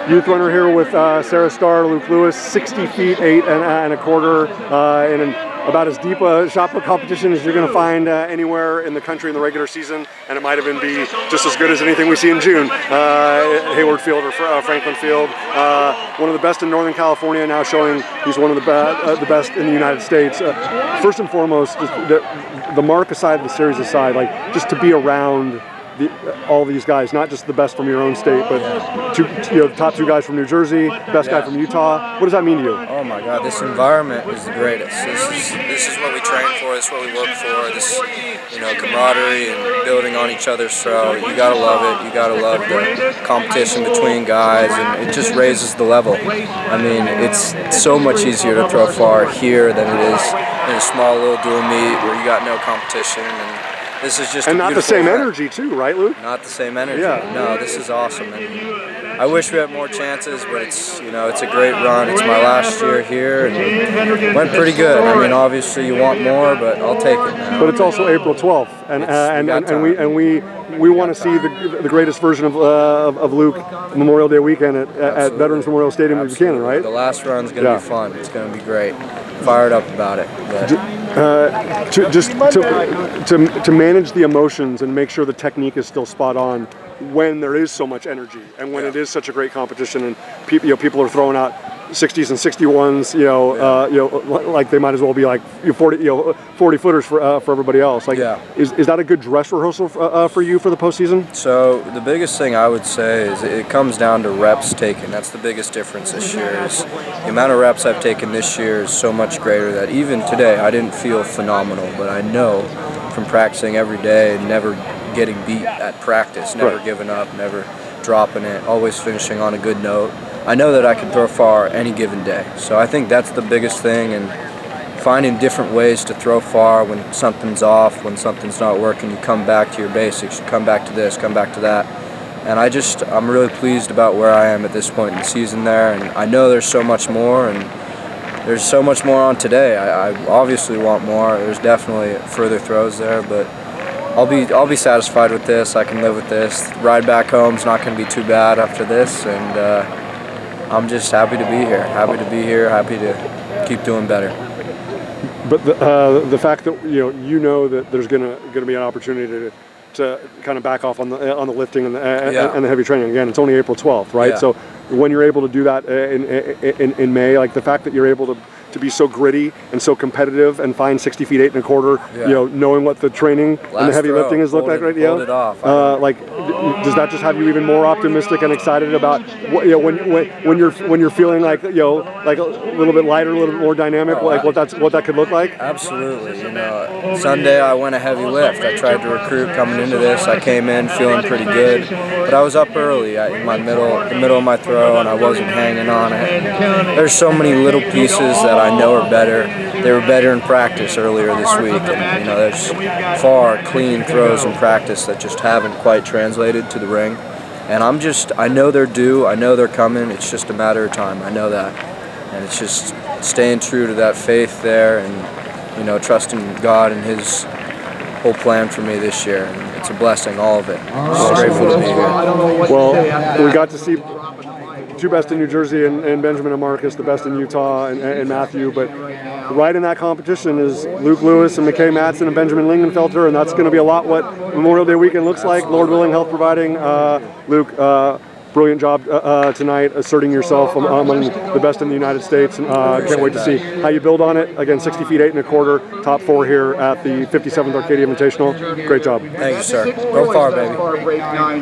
youth runner here with Sarah Starr, Luke Lewis, 60 feet, 8 and a quarter, in about as deep a shot put competition as you're going to find anywhere in the country in the regular season, and it might even be just as good as anything we see in June. Hayward Field or Franklin Field, one of the best in Northern California, now showing he's one of the best in the United States. First and foremost, the mark aside, the series aside, like just to be around all these guys, not just the best from your own state, but top 2 guys from New Jersey, best guy from Utah. What does that mean to you? Oh my God, this environment is the greatest. This is what we train for. This is what we work for. This, camaraderie and building on each other's throw. You gotta love it. You gotta love the competition between guys, and it just raises the level. I mean, it's so much easier to throw far here than it is in a small little dual meet where you got no competition. And this is just not the same energy too, right, Luke? Not the same energy. Yeah. No, this is awesome, and I wish we had more chances, but it's it's a great run. It's my last year here, and it went pretty good. I mean, obviously you want more, but I'll take it now. But it's also April 12th, and we want to see the greatest version of Luke Memorial Day weekend at Veterans Memorial Stadium in Buchanan, right? The last run's gonna be fun. It's gonna be great. Fired up about it. To manage the emotions and make sure the technique is still spot on when there is so much energy and when it is such a great competition and people are throwing out 60s and 61s, like they might as well be like 40 footers for everybody else. Like, is that a good dress rehearsal for you for the postseason? So the biggest thing I would say is it comes down to reps taken. That's the biggest difference this year. Is the amount of reps I've taken this year is so much greater that even today I didn't feel phenomenal, but I know from practicing every day and never getting beat at practice, never giving up, never dropping it, always finishing on a good note. I know that I can throw far any given day. So I think that's the biggest thing, and finding different ways to throw far when something's off, when something's not working. You come back to your basics, you come back to this, come back to that. And I'm really pleased about where I am at this point in the season there, and I know there's so much more, and there's so much more on today. I obviously want more. There's definitely further throws there, but I'll be satisfied with this. I can live with this. Ride back home's not going to be too bad after this, and I'm just happy to be here. Happy to keep doing better. But the fact that that there's going to be an opportunity to kind of back off on the lifting and the heavy training. Again, it's only April 12th, right? Yeah. So when you're able to do that in May, like the fact that you're able to be so gritty and so competitive and find 60 feet 8 and a quarter, knowing what the training and the heavy lifting has looked like, right? Hold it off. Does that just have you even more optimistic and excited about when you're feeling like like a little bit lighter, a little bit more dynamic, like what that could look like? Absolutely. Sunday I went a heavy lift. I tried to recruit coming into this. I came in feeling pretty good, but I was up early in the middle of my throw, and I wasn't hanging on it. There's so many little pieces that I know are better. They were better in practice earlier this week, and there's far clean throws in practice that just haven't quite translated to the ring. And I know they're due. I know they're coming. It's just a matter of time. I know that, and it's just staying true to that faith there, and trusting God and His whole plan for me this year. And it's a blessing, all of it. Just grateful to be here. Well, we got to see 2 best in New Jersey and Benjamin and Marcus, the best in Utah and Matthew, but right in that competition is Luke Lewis and McKay Mattson and Benjamin Lingenfelter, and that's going to be a lot what Memorial Day weekend looks like. Lord willing, health providing. Luke, brilliant job tonight, asserting yourself among the best in the United States, and can't wait to see how you build on it. Again, 60 feet 8 and a quarter, top 4 here at the 57th Arcadia Invitational. Great job. Thank you, sir. Go far, baby.